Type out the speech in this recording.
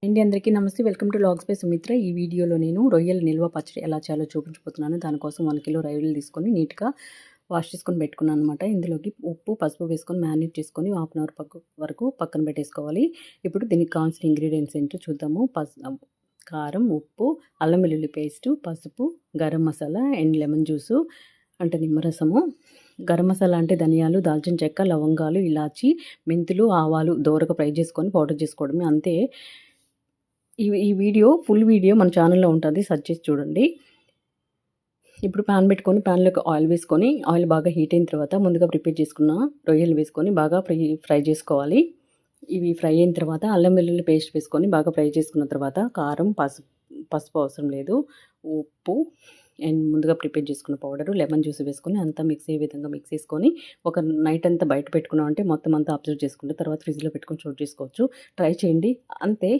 అండి అందరికీ నమస్తే. Welcome to logs by Sumitra. ఈ వీడియోలో నేను రొయ్యల నిల్వ పచ్చడి ఎలా చేయాలో చూపించబోతున్నాను. దానికోసం 1 కిలో రొయ్యలు తీసుకొని నీట్గా వాష్ చేసుకొని పెట్టుకున్నాను అనమాట. ఇందులోకి ఉప్పు, పసుపు వేసుకొని మ్యారినేట్ చేసుకొని హాఫ్ అన్ అవర్ వరకు పక్కన పెట్టేసుకోవాలి. ఇప్పుడు దీనికి కావాల్సిన ఇంగ్రీడియంట్స్ ఏంటో చూద్దాము. కారం, ఉప్పు, అల్లం వెల్లుల్లి పేస్టు, పసుపు, garam masala and lemon juice అంటే నిమ్మరసము. గరం మసాలా అంటే ధనియాలు, దాల్చిన చెక్క, లవంగాలు, ఇలాచి, మెంతులు, ఆవాలు దోరగా ఫ్రై చేసుకొని పౌడర్ చేసుకోవడమే, అంతే. ఈ ఫుల్ వీడియో మన ఛానల్లో ఉంటుంది, సెర్చ్ చేసి చూడండి. ఇప్పుడు ప్యాన్ పెట్టుకొని ప్యాన్లోకి ఆయిల్ వేసుకొని ఆయిల్ బాగా హీట్ అయిన తర్వాత ముందుగా ప్రిపేర్ చేసుకున్న రొయ్యలు వేసుకొని బాగా ఫ్రై చేసుకోవాలి. ఇవి ఫ్రై అయిన తర్వాత అల్లం వెల్లుల్లి పేస్ట్ వేసుకొని బాగా ఫ్రై చేసుకున్న తర్వాత కారం, పసుపు అవసరం లేదు, ఉప్పు అండ్ ముందుగా ప్రిపేర్ చేసుకున్న పౌడరు, లెమన్ జ్యూస్ వేసుకొని అంతా మిక్స్ అయ్యే విధంగా మిక్స్ చేసుకొని ఒక నైట్ అంతా బయట పెట్టుకున్నాం అంటే మొత్తం అంతా అబ్జర్వ్ చేసుకుంటే తర్వాత ఫ్రిడ్జ్లో పెట్టుకొని స్టోర్ చేసుకోవచ్చు. ట్రై చేయండి, అంతే.